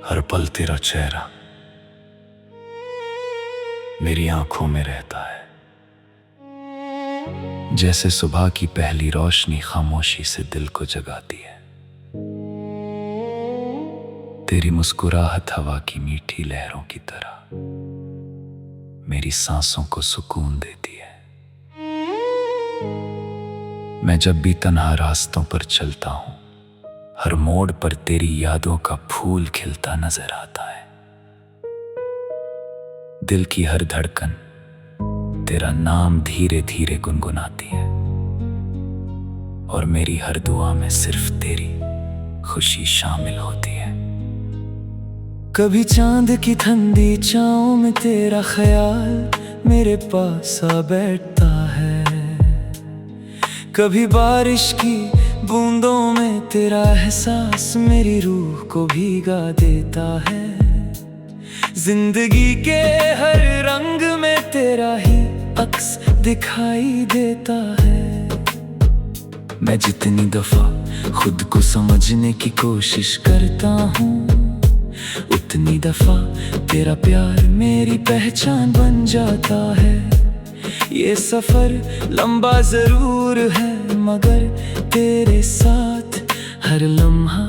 हर पल तेरा चेहरा मेरी आंखों में रहता है, जैसे सुबह की पहली रोशनी खामोशी से दिल को जगाती है। तेरी मुस्कुराहट हवा की मीठी लहरों की तरह मेरी सांसों को सुकून देती है। मैं जब भी तन्हा रास्तों पर चलता हूं, हर मोड़ पर तेरी यादों का फूल खिलता नजर आता है। दिल की हर धड़कन तेरा नाम धीरे धीरे गुनगुनाती है, और मेरी हर दुआ में सिर्फ तेरी खुशी शामिल होती है। कभी चांद की ठंडी छाँव में तेरा ख्याल मेरे पास आ बैठता है, कभी बारिश की बूंदों में तेरा एहसास मेरी रूह को भीगा देता है। जिंदगी के हर रंग में तेरा ही अक्स दिखाई देता है। मैं जितनी दफा खुद को समझने की कोशिश करता हूँ, उतनी दफा तेरा प्यार मेरी पहचान बन जाता है। ये सफर लंबा जरूर है, मगर तेरे साथ हर लम्हा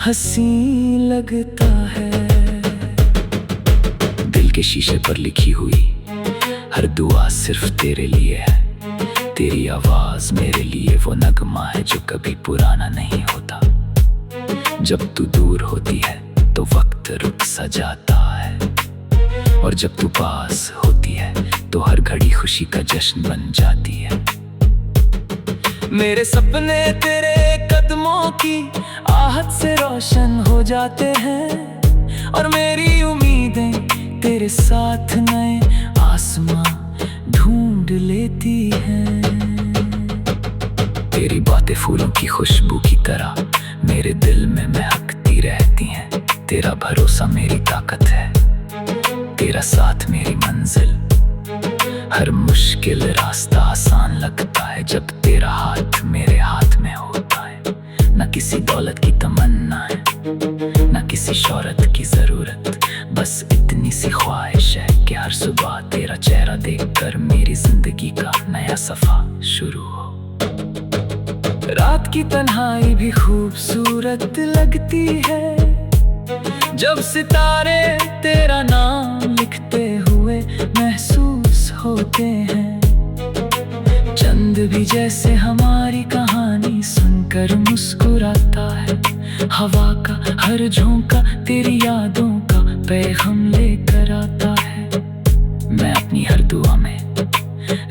हंसी लगता है। दिल के शीशे पर लिखी हुई हर दुआ सिर्फ तेरे लिए है। तेरी आवाज मेरे लिए वो नगमा है जो कभी पुराना नहीं होता। जब तू दूर होती है तो वक्त रुक सा जाता है, और जब तू पास होती है तो हर घड़ी खुशी का जश्न बन जाती है। मेरे सपने तेरे कदमों की आहट से रोशन हो जाते हैं, और मेरी उम्मीदें तेरे साथ नए आसमां ढूंढ लेती हैं। तेरी बातें फूलों की खुशबू की तरह मेरे दिल में महकती रहती हैं। तेरा भरोसा मेरी ताकत है, तेरा साथ मेरी मंजिल। हर मुश्किल रास्ता आसान लगता है जब तेरा हाथ मेरे हाथ में होता है। न किसी दौलत की तमन्ना है, न किसी शोहरत की जरूरत, बस इतनी सी ख्वाहिश है कि हर सुबह तेरा चेहरा देखकर मेरी जिंदगी का नया सफा शुरू हो। रात की तन्हाई भी खूबसूरत लगती है जब सितारे तेरा नाम लिखते हुए महसूस होते हैं। चंद भी जैसे हमारी कहानी सुनकर मुस्कुराता है। हवा का हर झोंका तेरी यादों का पैगाम लेकर आता है। मैं अपनी हर दुआ में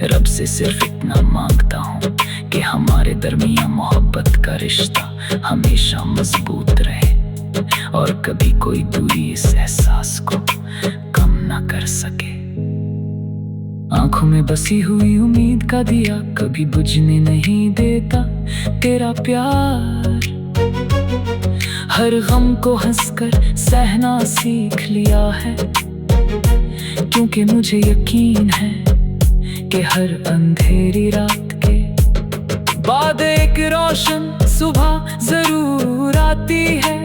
रब से सिर्फ इतना मांगता हूँ कि हमारे दरमियान मोहब्बत का रिश्ता हमेशा मजबूत रहे, और कभी कोई दूरी इस एहसास को कम ना कर सके। आंखों में बसी हुई उम्मीद का दिया कभी बुझने नहीं देता तेरा प्यार। हर गम को हंसकर सहना सीख लिया है, क्योंकि मुझे यकीन है कि हर अंधेरी रात के बाद एक रोशन सुबह जरूर आती है।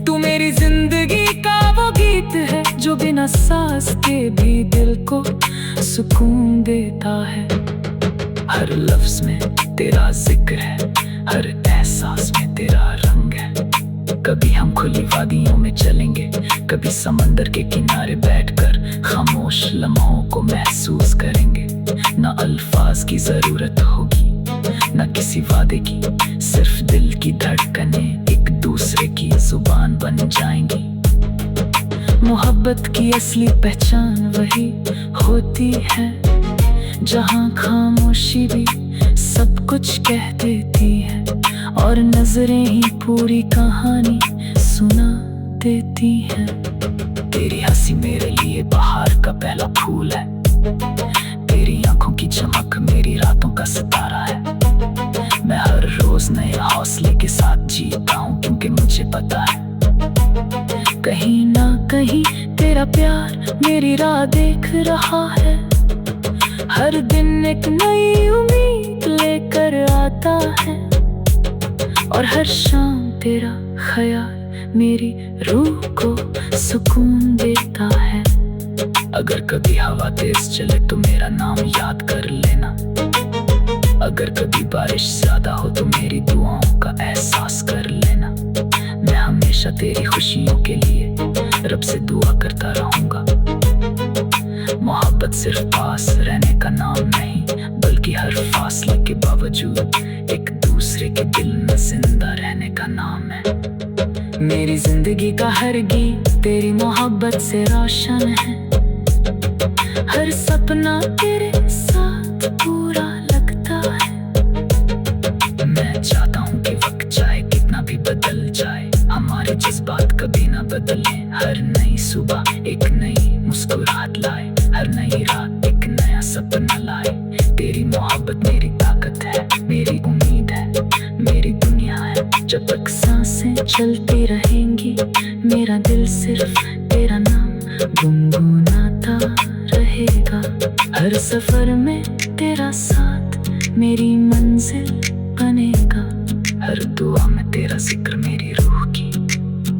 तू मेरी जिंदगी का वो गीत है जो बिना सांस के भी दिल को सुकून देता है। हर लफ्ज में तेरा जिक्र है, हर एहसास में तेरा रंग है। कभी हम खुली वादियों में चलेंगे, कभी समंदर के किनारे बैठकर खामोश लम्हों को महसूस करेंगे। ना अल्फाज की जरूरत होगी, ना किसी वादे की, सिर्फ दिल की धड़कनें एक दूसरे की जुबान बन जाएंगी। मोहब्बत की असली पहचान वही होती है जहां खामोशी भी सब कुछ कह देती है, और नजरें ही पूरी कहानी सुना देती हैं। तेरी हंसी मेरे लिए बाहर का पहला फूल है, तेरी आंखों की चमक मेरी रातों का सितारा है। मैं हर रोज नए हौसले के साथ जीता हूँ, क्योंकि मुझे पता है कहीं ना कहीं तेरा प्यार मेरी राह देख रहा है। हर दिन एक नई उम्मीद लेकर आता है, और हर शाम तेरा ख्याल मेरी रूह को सुकून देता है। अगर कभी हवा तेज चले तो मेरा नाम याद कर लेना। अगर कभी बारिश ज्यादा हो तो मेरी दुआओं का एहसास कर लेना। मैं हमेशा तेरी खुशियों के लिए रब से दुआ करता रहूंगा। मोहब्बत सिर्फ पास रहने का नाम नहीं, बल्कि हर फासले के बावजूद एक दूसरे के दिल में जिंदा रहने का नाम है। मेरी जिंदगी का हर गीत तेरी मोहब्बत से रोशन है। हर सपना तेरे साथ पूरा लगता है। मैं चाहता हूँ कि वक्त चाहे कितना भी बदल जाए, हमारे जज्बात कभी ना बदले। हर नई सुबह एक नई मुस्कुराहट लाए, हर नई रात एक नया सपना लाए। तेरी मोहब्बत मेरी ताकत है, मेरी उम्मीद है, मेरी दुनिया है। जब तक सांसें चलती रहेंगी, मेरा दिल सिर्फ तेरा नाम गुनगुनाता रहेगा। हर सफर में तेरा साथ मेरी मंजिल बनेगा। हर दुआ में तेरा जिक्र मेरी रूह की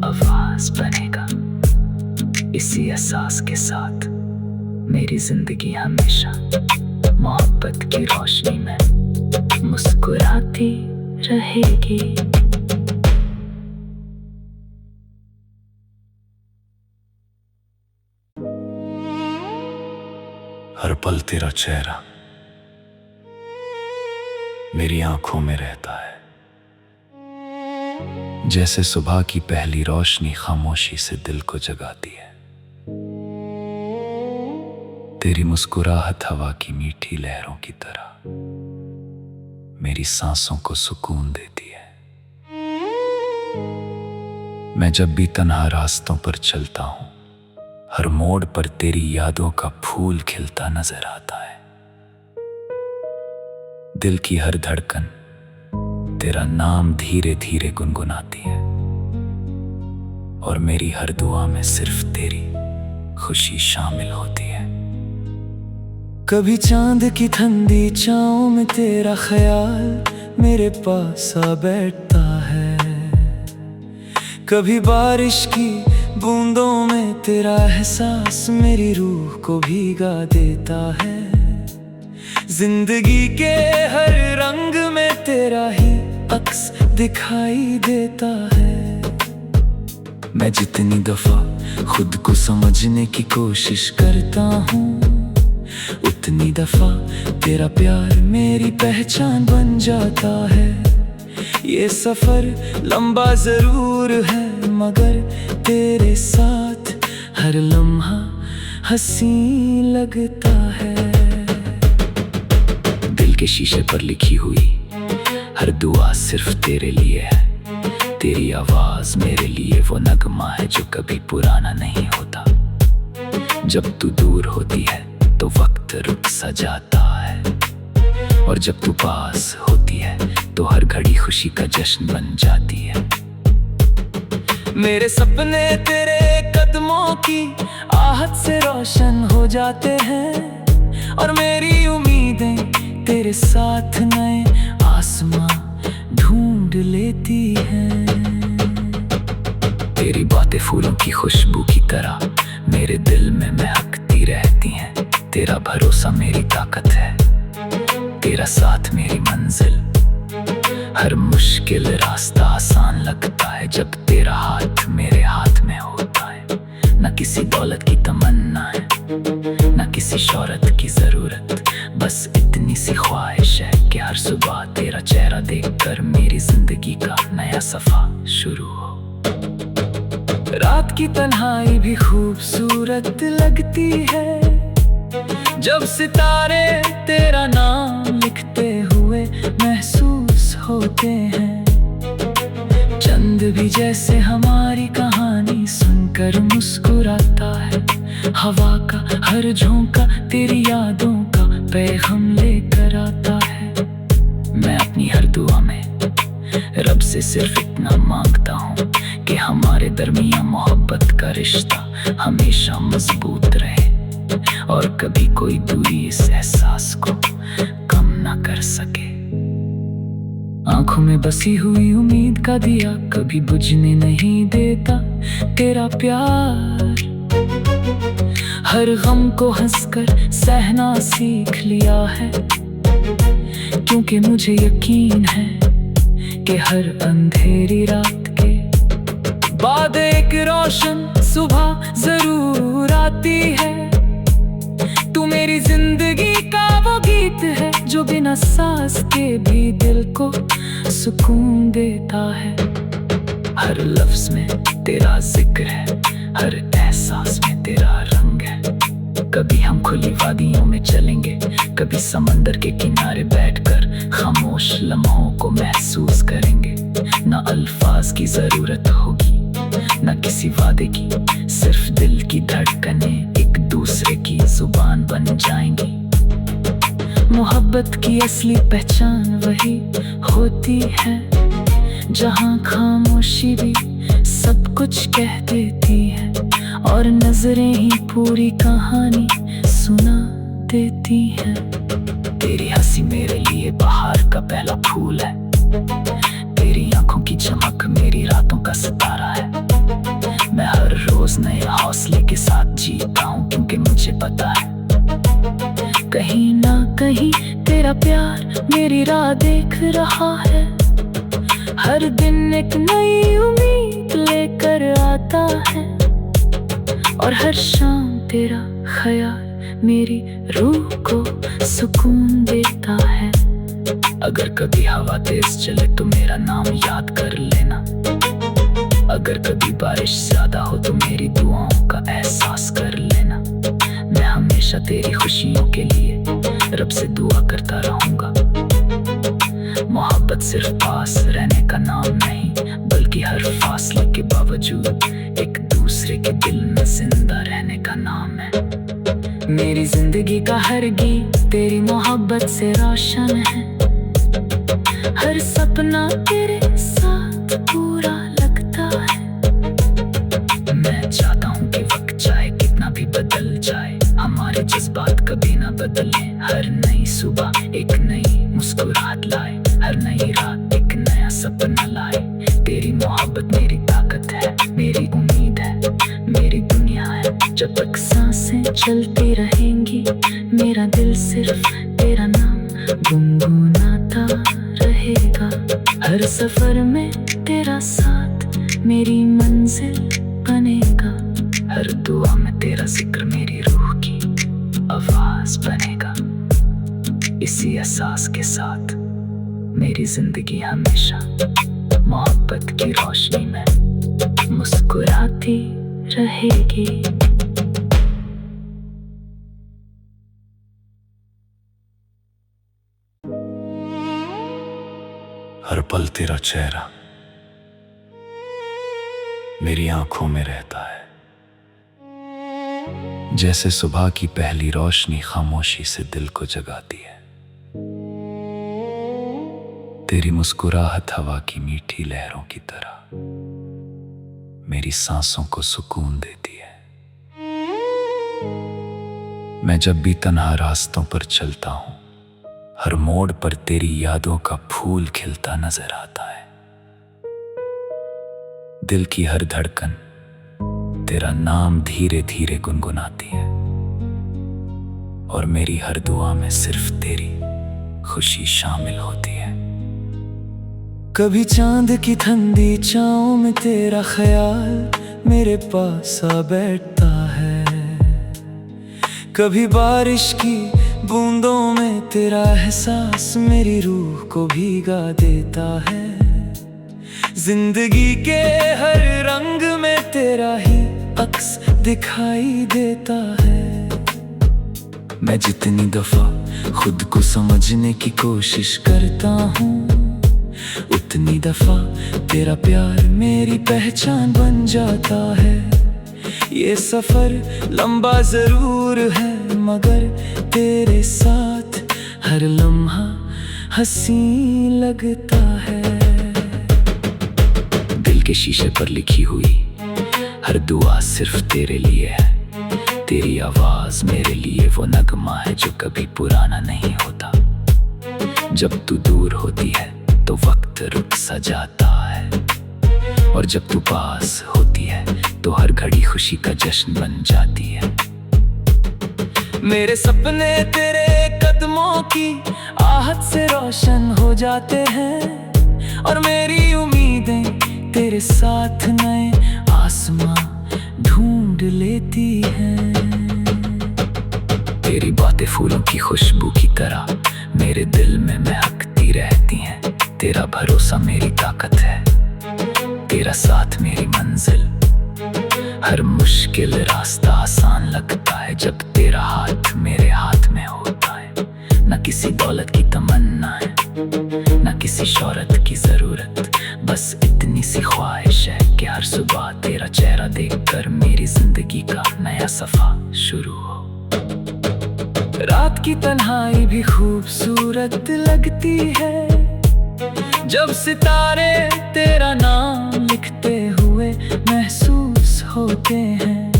आवाज बनेगा। इसी एहसास के साथ मेरी जिंदगी हमेशा मोहब्बत की रोशनी में मुस्कुराती रहेगी। हर पल तेरा चेहरा मेरी आंखों में रहता है। जैसे सुबह की पहली रोशनी खामोशी से दिल को जगाती है। तेरी मुस्कुराहट हवा की मीठी लहरों की तरह मेरी सांसों को सुकून देती है। मैं जब भी तन्हा रास्तों पर चलता हूं, हर मोड़ पर तेरी यादों का फूल खिलता नजर आता है। दिल की हर धड़कन तेरा नाम धीरे धीरे गुनगुनाती है, और मेरी हर दुआ में सिर्फ तेरी खुशी शामिल होती है। कभी चांद की ठंडी छाँव में तेरा ख्याल मेरे पास आ बैठता है। कभी बारिश की बूंदों में तेरा एहसास मेरी रूह को भीगा देता है। जिंदगी के हर रंग में तेरा ही अक्स दिखाई देता है। मैं जितनी दफा खुद को समझने की कोशिश करता हूँ, उतनी दफा तेरा प्यार मेरी पहचान बन जाता है। ये सफर लंबा जरूर है, मगर तेरे साथ हर लम्हा हंसी लगता है। दिल के शीशे पर लिखी हुई हर दुआ सिर्फ तेरे लिए है। तेरी आवाज मेरे लिए वो नगमा है जो कभी पुराना नहीं होता। जब तू दूर होती है तो वक्त रुक सा जाता है, और जब तू पास होती है तो हर घड़ी खुशी का जश्न बन जाती है। मेरे सपने तेरे कदमों की आहट से रोशन हो जाते हैं, और मेरी उम्मीदें तेरे साथ नए आसमां ढूंढ लेती हैं। तेरी बातें फूलों की खुशबू की तरह मेरे दिल में महकती रहती हैं। तेरा भरोसा मेरी ताकत है, तेरा साथ मेरी मंजिल। हर मुश्किल रास्ता आसान लगता है जब तेरा हाथ मेरे हाथ में होता है। न किसी दौलत की तमन्ना है, न किसी शोहरत की जरूरत, बस इतनी सी ख्वाहिश है कि हर सुबह तेरा चेहरा देखकर मेरी जिंदगी का नया सफा शुरू हो। रात की तन्हाई भी खूबसूरत लगती है जब सितारे तेरा नाम लिखते हुए महसूस होते हैं। चंद भी जैसे हमारी कहानी सुनकर मुस्कुराता है। हवा का हर झोंका तेरी यादों का पैगाम लेकर आता है। मैं अपनी हर दुआ में रब से सिर्फ इतना मांगता हूँ कि हमारे दरमियान मोहब्बत का रिश्ता हमेशा मजबूत रहे, और कभी कोई दूरी इस एहसास को कम ना कर सके। आंखों में बसी हुई उम्मीद का दिया कभी बुझने नहीं देता तेरा प्यार। हर गम को हंसकर सहना सीख लिया है, क्योंकि मुझे यकीन है कि हर अंधेरी रात के बाद एक रोशन सुबह जरूर आती है। तू मेरी जिंदगी का वो गीत है जो बिना सांस के भी दिल को सुकून देता है। हर लफ्ज में तेरा जिक्र है, हर एहसास में तेरा रंग है। कभी हम खुली वादियों में चलेंगे, कभी समंदर के किनारे बैठकर खामोश लम्हों को महसूस करेंगे। ना अल्फाज की जरूरत होगी, ना किसी वादे की, सिर्फ दिल की धड़कनें एक दूसरे की जुबान बन जाएंगी। मोहब्बत की असली पहचान वही होती है जहाँ खामोशी भी सब कुछ कह देती है और नजरें ही पूरी कहानी सुना देती हैं। तेरी हंसी मेरे लिए बहार का पहला फूल है, तेरी आंखों की चमक मेरी रातों का सितारा है। मैं हर रोज नए हौसले के साथ जीता हूँ, क्योंकि मुझे पता है कहीं ना कहीं तेरा प्यार मेरी राह देख रहा है। हर दिन एक नई उम्मीद लेकर आता है और हर शाम तेरा ख्याल मेरी रूह को सुकून देता है। अगर कभी हवा तेज चले तो मेरा नाम याद कर लेना, अगर कभी बारिश ज्यादा हो तो मेरी दुआओं का एहसास कर लेना। मैं हमेशा तेरी खुशियों के लिए रब से दुआ करता रहूंगा। मोहब्बत सिर्फ पास रहने का नाम नहीं, बल्कि हर फासले के बावजूद एक दूसरे के दिल में जिंदा रहने का नाम है। मेरी जिंदगी का हर गीत तेरी मोहब्बत से रोशन है। हर सपना तेरे साथ पूरा लगता है। मैं चाहता हूँ कि वक्त चाहे कितना भी बदल जाए, हमारे जज्बात कभी ना बदले। हर नई सुबह एक नई मुस्कुराहट लाए, हर नई रात एक नया सपना लाए। तेरी मोहब्बत मेरी ताकत है, मेरी उम्मीद है, मेरी दुनिया है। जब तक सांसें चलती रहेंगी मेरा दिल सिर्फ तेरा नाम गुनगुनाता रहेगा। हर सफर में तेरा साथ मेरी मंजिल बनेगा। हर दुआ में तेरा जिक्र मेरी रूह की आवाज बनेगा। इसी एहसास के साथ मेरी जिंदगी हमेशा मोहब्बत की रोशनी में मुस्कुराती रहेगी। हर पल तेरा चेहरा मेरी आंखों में रहता है, जैसे सुबह की पहली रोशनी खामोशी से दिल को जगाती है। तेरी मुस्कुराहट हवा की मीठी लहरों की तरह मेरी सांसों को सुकून देती है। मैं जब भी तन्हा रास्तों पर चलता हूं, हर मोड़ पर तेरी यादों का फूल खिलता नजर आता है। दिल की हर धड़कन तेरा नाम धीरे धीरे गुनगुनाती है और मेरी हर दुआ में सिर्फ तेरी खुशी शामिल होती है। कभी चांद की ठंडी छाँव में तेरा ख्याल मेरे पास आ बैठता है, कभी बारिश की बूंदों में तेरा एहसास मेरी रूह को भीगा देता है। जिंदगी के हर रंग में तेरा ही अक्स दिखाई देता है। मैं जितनी दफा खुद को समझने की कोशिश करता हूँ, उतनी दफा तेरा प्यार मेरी पहचान बन जाता है। ये सफर लंबा जरूर है, मगर तेरे साथ हर लम्हा हंसी लगता है। दिल के शीशे पर लिखी हुई हर दुआ सिर्फ तेरे लिए है। तेरी आवाज मेरे लिए वो नगमा है जो कभी पुराना नहीं होता। जब तू दूर होती है तो वक्त रुक सा जाता है, और जब तू पास होती है तो हर घड़ी खुशी का जश्न बन जाती है। मेरे सपने तेरे कदमों की आहट से रोशन हो जाते हैं, और मेरी उम्मीदें तेरे साथ नए आसमां ढूंढ लेती हैं। तेरी बातें फूलों की खुशबू की तरह मेरे दिल में महकती रहती हैं। तेरा भरोसा मेरी ताकत है, तेरा साथ मेरी मंजिल। हर मुश्किल रास्ता आसान लगता है जब तेरा हाथ मेरे हाथ में होता है। न किसी दौलत की तमन्ना है, न किसी शोहरत की जरूरत, बस इतनी सी ख्वाहिश है कि हर सुबह तेरा चेहरा देखकर मेरी जिंदगी का नया सफा शुरू हो। रात की तन्हाई भी खूबसूरत लगती है जब सितारे तेरा नाम लिखते हुए महसूस होते हैं।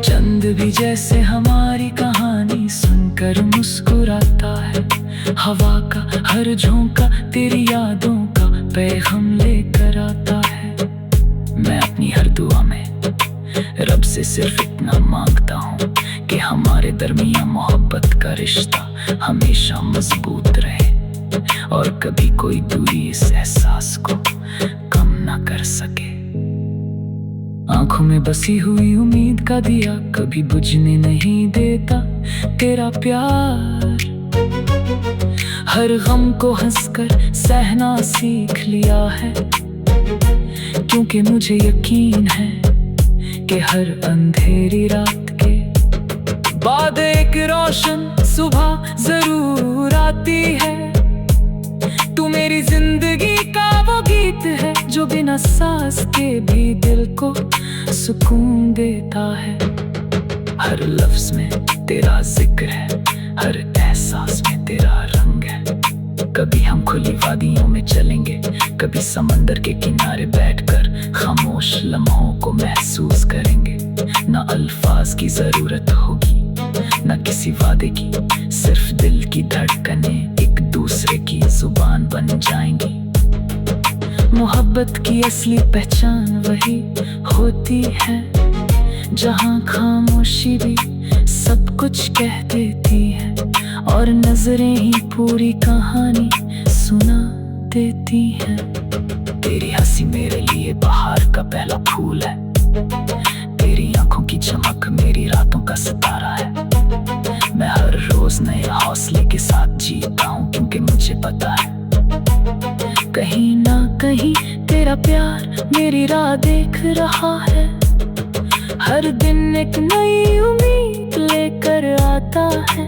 चंद भी जैसे हमारी कहानी सुनकर मुस्कुराता है। हवा का हर झोंका तेरी यादों का पैगाम लेकर आता है। मैं अपनी हर दुआ में रब से सिर्फ इतना मांगता हूँ कि हमारे दरमियान मोहब्बत का रिश्ता हमेशा मजबूत रहे, और कभी कोई दूरी इस एहसास को कम ना कर सके। आंखों में बसी हुई उम्मीद का दिया कभी बुझने नहीं देता तेरा प्यार। हर गम को हंसकर सहना सीख लिया है, क्योंकि मुझे यकीन है कि हर अंधेरी रात के बाद एक रोशन सुबह जरूर आती है। तू मेरी जिंदगी का वो गीत है जो बिना सांस के भी दिल को सुकून देता है। हर लफ्ज में तेरा जिक्र है, हर एहसास में तेरा रंग है। कभी हम खुली वादियों में चलेंगे, कभी समंदर के किनारे बैठकर खामोश लम्हों को महसूस करेंगे। ना अल्फाज की जरूरत होगी, ना किसी वादे की, सिर्फ दिल की धड़कनें एक दूसरे की जुबान बन जाएंगी। मोहब्बत की असली पहचान वही होती है जहां खामोशी भी सब कुछ कह देती है, और नजरें ही पूरी कहानी सुना देती हैं। तेरी हंसी मेरे लिए बाहर का पहला फूल है, तेरी आंखों की चमक मेरी रातों का सितारा है। मैं हर रोज नए हौसले के साथ जीता हूँ, क्योंकि मुझे पता है कहीं ना कहीं तेरा प्यार मेरी राह देख रहा है। हर दिन एक नई उम्मीद लेकर आता है,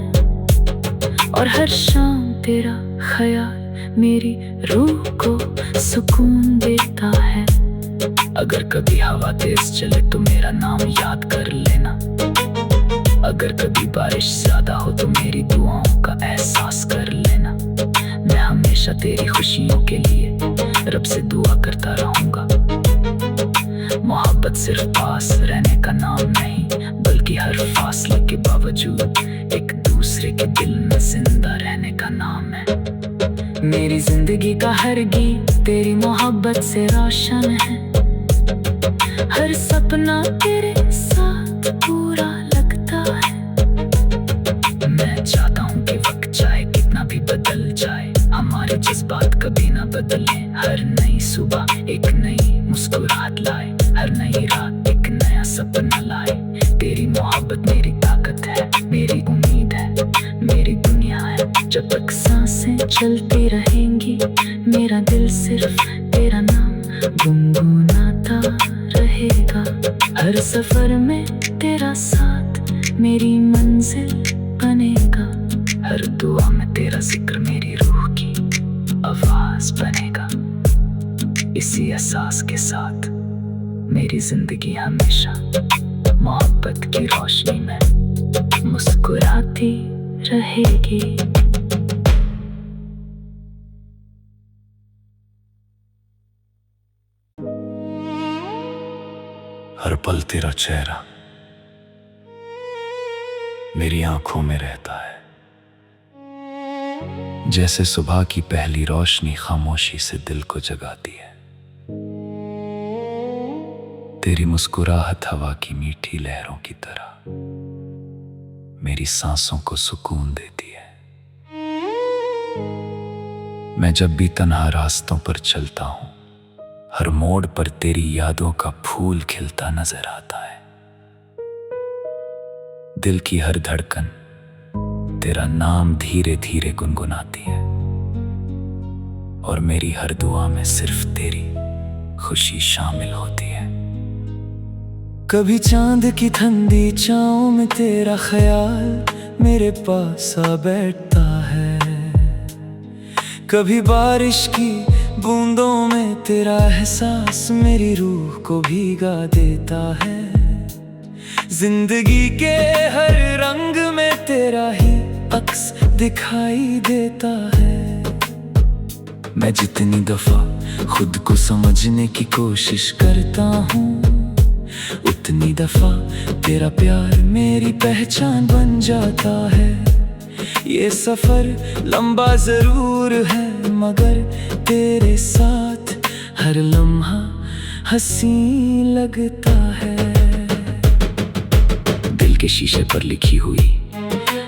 और हर शाम तेरा ख्याल मेरी रूह को सुकून देता है। अगर कभी हवा तेज चले तो मेरा नाम याद कर लेना, अगर कभी बारिश ज्यादा हो तो मेरी दुआओं का एहसास कर लेना। मैं हमेशा तेरी खुशियों के लिए रब से दुआ करता रहूंगा। मोहब्बत सिर्फ पास रहने का नाम नहीं, बल्कि हर फासले के बावजूद एक दूसरे के दिल में जिंदा रहने का नाम है। मेरी जिंदगी का हर गीत तेरी मोहब्बत से रोशन है। हर सपना तेरे साथ पूरा लगता है। मैं चाहता हूँ कि वक्त चाहे कितना भी बदल जाए, हमारे जज्बात कभी ना बदले। हर नई सुबह एक नई मुस्कुराहट लाए, हर नई रात एक नया सपना लाए। तेरी मोहब्बत मेरी ताकत है, मेरी उम्मीद है, मेरी दुनिया है। जब तक सांसें चलती रहेंगी, मेरा दिल सिर्फ तेरा नाम गुनगुनाता रहेगा। हर सफर में तेरा साथ मेरी मंजिल बनेगा। हर दुआ में तेरा जिक्र मेरी रूह की आवाज बनेगा। इसी एहसास के साथ मेरी जिंदगी हमेशा मोहब्बत की रोशनी में मुस्कुराती रहेगी। हर पल तेरा चेहरा मेरी आंखों में रहता है, जैसे सुबह की पहली रोशनी खामोशी से दिल को जगाती है। तेरी मुस्कुराहट हवा की मीठी लहरों की तरह मेरी सांसों को सुकून देती है। मैं जब भी तन्हा रास्तों पर चलता हूं, हर मोड़ पर तेरी यादों का फूल खिलता नजर आता है। दिल की हर धड़कन तेरा नाम धीरे धीरे गुनगुनाती है, और मेरी हर दुआ में सिर्फ तेरी खुशी शामिल होती है। कभी चांद की ठंडी छाँव में तेरा ख्याल मेरे पास आ बैठता है, कभी बारिश की बूंदों में तेरा एहसास मेरी रूह को भीगा देता है। जिंदगी के हर रंग में तेरा ही अक्स दिखाई देता है। मैं जितनी दफा खुद को समझने की कोशिश करता हूँ, उतनी दफा तेरा प्यार मेरी पहचान बन जाता है। ये सफर लंबा जरूर है, मगर तेरे साथ हर लम्हा हंसी लगता है। दिल के शीशे पर लिखी हुई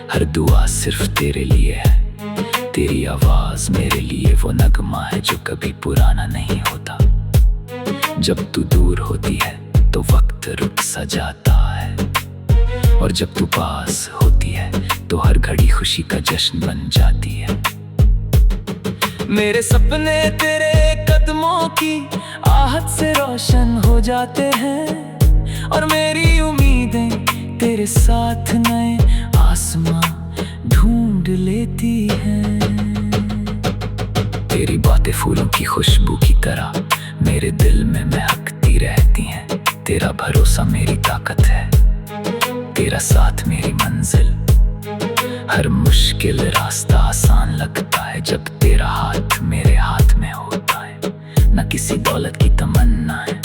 हर दुआ सिर्फ तेरे लिए है। तेरी आवाज मेरे लिए वो नगमा है जो कभी पुराना नहीं होता। जब तू दूर होती है तो वक्त रुक सा जाता है, और जब तू पास होती है तो हर घड़ी खुशी का जश्न बन जाती है। मेरे सपने तेरे कदमों की आहट से रोशन हो जाते हैं, और मेरी उम्मीदें तेरे साथ नए आसमां ढूंढ लेती हैं। तेरी बातें फूलों की खुशबू की तरह मेरे दिल में महकती रहती हैं। तेरा भरोसा मेरी ताकत है, तेरा साथ मेरी मंजिल। हर मुश्किल रास्ता आसान लगता है जब तेरा हाथ मेरे हाथ में होता है। न किसी दौलत की तमन्ना है,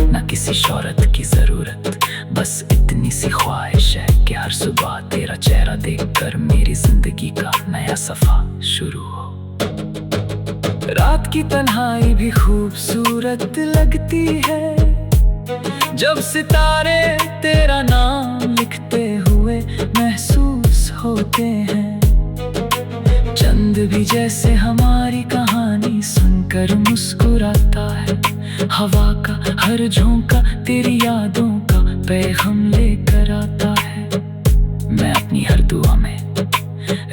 न किसी शोहरत की जरूरत, बस इतनी सी ख्वाहिश है कि हर सुबह तेरा चेहरा देखकर मेरी जिंदगी का नया सफा शुरू हो। रात की तन्हाई भी खूबसूरत लगती है, जब सितारे तेरा नाम लिखते हुए महसूस होते हैं। चंद भी जैसे हमारी कहानी सुनकर मुस्कुराता है। हवा का हर झोंका तेरी यादों का पैगाम लेकर आता है। मैं अपनी हर दुआ में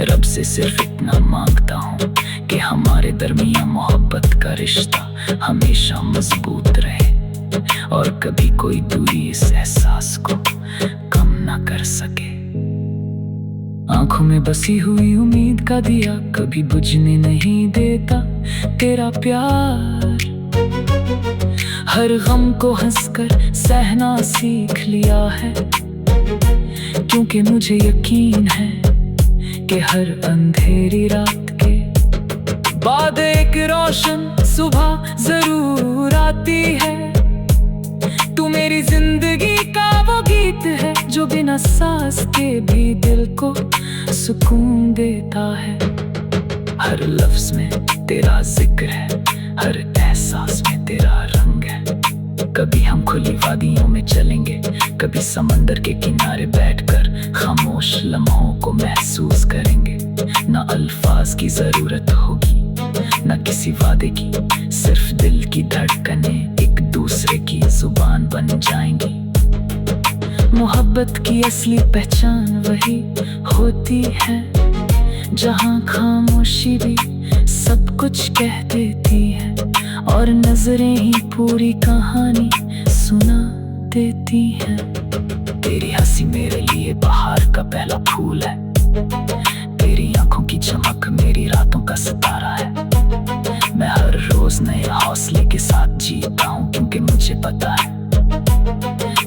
रब से सिर्फ इतना मांगता हूँ कि हमारे दरमियान मोहब्बत का रिश्ता हमेशा मजबूत रहे, और कभी कोई दूरी इस एहसास को कम ना कर सके। आंखों में बसी हुई उम्मीद का दिया कभी बुझने नहीं देता तेरा प्यार। हर गम को हंसकर सहना सीख लिया है, क्योंकि मुझे यकीन है कि हर अंधेरी रात के बाद एक रोशन सुबह जरूर आती है। तू मेरी जिंदगी का वो गीत है जो बिना सांस के भी दिल को सुकून देता है। हर लफ्ज में तेरा जिक्र है, हर एहसास में तेरा रंग है। कभी हम खुली वादियों में चलेंगे, कभी समंदर के किनारे बैठकर खामोश लम्हों को महसूस करेंगे। ना अल्फाज की जरूरत होगी, ना किसी वादे की, सिर्फ दिल की धड़कनें एक दूसरे की जुबान बन जाएंगी। मोहब्बत की असली पहचान वही होती है, जहां खामोशी भी सब कुछ कह देती है, और नजरें ही पूरी कहानी सुना देती हैं। तेरी हंसी मेरे लिए बाहर का पहला फूल है, तेरी आंखों की चमक मेरी रातों का सितारा है। मैं हर रोज नए हौसले के साथ जीता हूँ, क्योंकि मुझे पता है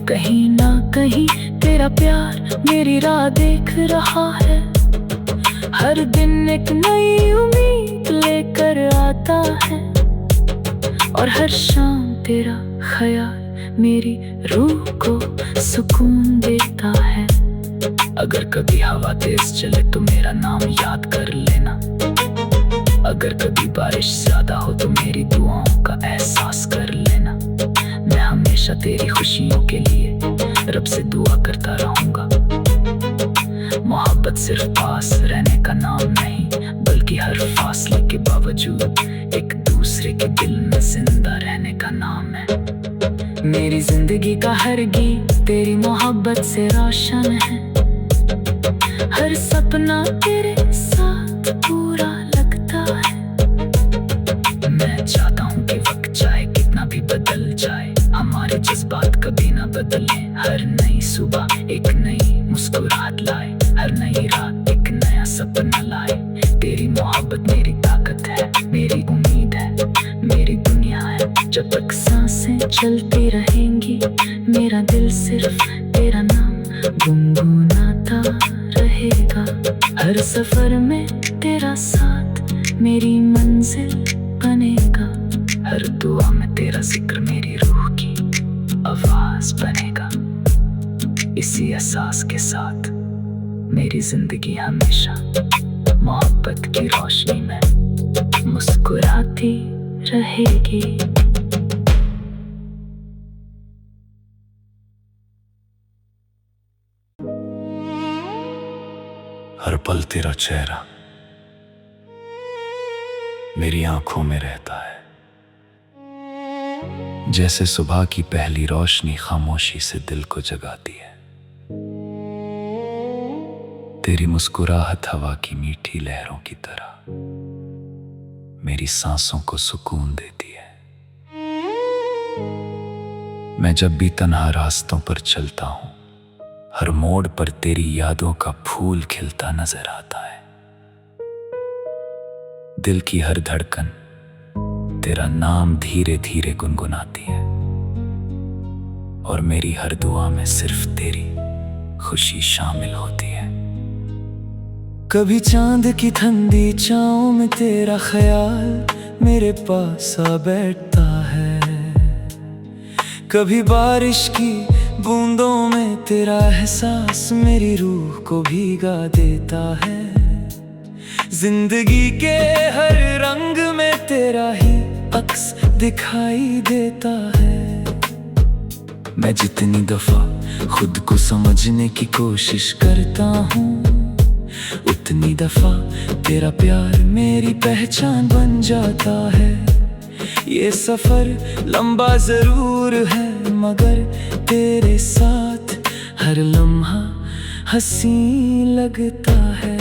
कहीं ना कहीं तेरा प्यार मेरी राह देख रहा है। हर दिन एक नई उम्मीद लेकर आता है, और हर शाम तेरा ख्याल मेरी रूह को सुकून देता है। अगर कभी हवा तेज चले तो मेरा नाम याद कर लेना। अगर कभी बारिश ज्यादा हो तो मेरी दुआओं का एहसास कर लेना। मैं हमेशा तेरी खुशियों के लिए रब से दुआ करता रहूंगा। मोहब्बत सिर्फ पास रहने का नाम नहीं, बल्कि हर फासले के बावजूद एक दूसरे के दिल में जिंदा रहने का नाम है। मेरी जिंदगी का हर गीत तेरी मोहब्बत से रोशन है। हर सपना तेरे साथ पूरा लगता है। मैं चाहता हूँ कि वक्त चाहे कितना भी बदल जाए, हमारे जज्बात कभी ना बदले। हर नई सुबह एक नई मुस्कुराहट लाए, हर नई रात एक नया सपना लाए। तेरी मोहब्बत मेरी ताकत है, मेरी उम्मीद है, मेरी दुनिया है। जब तक सांसें चलती रहेंगी, मेरा दिल सिर्फ तेरा नाम गुनगुनाता रहेगा। हर सफर में तेरा साथ मेरी मंजिल बनेगा। हर दुआ में तेरा जिक्र मेरी रूह की आवाज बनेगा। इसी एहसास के साथ मेरी जिंदगी हमेशा मोहब्बत की रोशनी में मुस्कुराती रहेगी। हर पल तेरा चेहरा मेरी आंखों में रहता है, जैसे सुबह की पहली रोशनी खामोशी से दिल को जगाती है। तेरी मुस्कुराहट हवा की मीठी लहरों की तरह मेरी सांसों को सुकून देती है। मैं जब भी तन्हा रास्तों पर चलता हूं, हर मोड़ पर तेरी यादों का फूल खिलता नजर आता है। दिल की हर धड़कन तेरा नाम धीरे धीरे गुनगुनाती है, और मेरी हर दुआ में सिर्फ तेरी खुशी शामिल होती है। कभी चांद की ठंडी छाँव में तेरा ख्याल मेरे पास आ बैठता है। कभी बारिश की बूंदों में तेरा एहसास मेरी रूह को भीगा देता है। जिंदगी के हर रंग में तेरा ही अक्स दिखाई देता है। मैं जितनी दफा खुद को समझने की कोशिश करता हूँ, उतनी दफा तेरा प्यार मेरी पहचान बन जाता है। ये सफर लंबा जरूर है, मगर तेरे साथ हर लम्हा हंसी लगता है।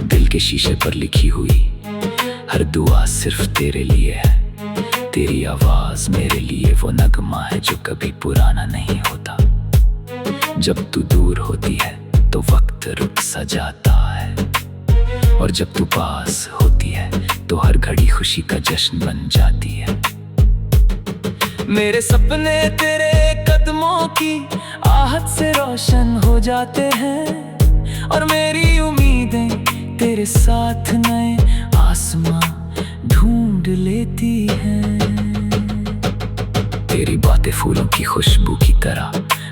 दिल के शीशे पर लिखी हुई हर दुआ सिर्फ तेरे लिए है। तेरी आवाज मेरे लिए वो नगमा है जो कभी पुराना नहीं होता। जब तू दूर होती है तो वक्त रुक सा जाता है, और जब तू पास होती है तो हर घड़ी खुशी का जश्न बन जाती है। मेरे सपने तेरे कदमों की आहट से रोशन हो जाते हैं, और मेरी उम्मीदें तेरे साथ नए आसमां ढूंढ लेती हैं। तेरी बातें फूलों की खुशबू की तरह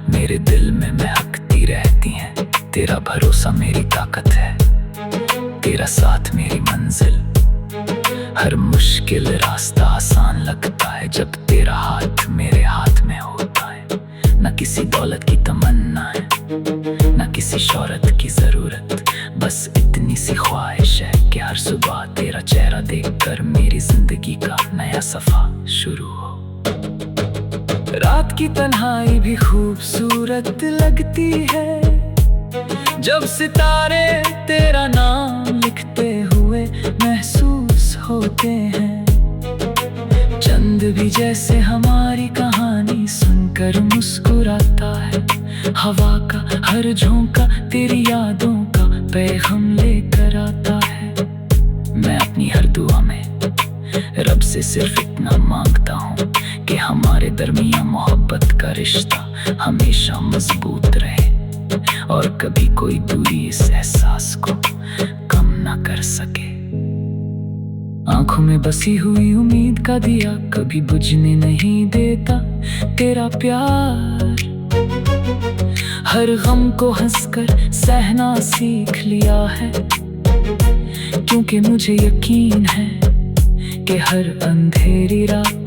मेरे दिल में महकती रहती हैं। तेरा भरोसा मेरी ताकत है, तेरा साथ मेरी मंजिल। हर मुश्किल रास्ता आसान लगता है जब तेरा हाथ मेरे हाथ में होता है। न किसी दौलत की तमन्ना है, न किसी शोहरत की जरूरत, बस इतनी सी ख्वाहिश है कि हर सुबह तेरा चेहरा देखकर मेरी जिंदगी का नया सफा शुरू हो। रात की तन्हाई भी खूबसूरत लगती है, जब सितारे तेरा नाम लिखते हुए महसूस होते हैं। चंद भी जैसे हमारी कहानी सुनकर मुस्कुराता है। हवा का हर झोंका तेरी यादों का पैगाम लेकर आता है। मैं अपनी हर दुआ में रब से सिर्फ इतना मांगता हूँ कि हमारे दरमियान मोहब्बत का रिश्ता हमेशा मजबूत रहे, और कभी कोई दूरी इस एहसास को कम ना कर सके। आंखों में बसी हुई उम्मीद का दिया कभी बुझने नहीं देता तेरा प्यार। हर गम को हंसकर सहना सीख लिया है। क्योंकि मुझे यकीन है कि हर अंधेरी रात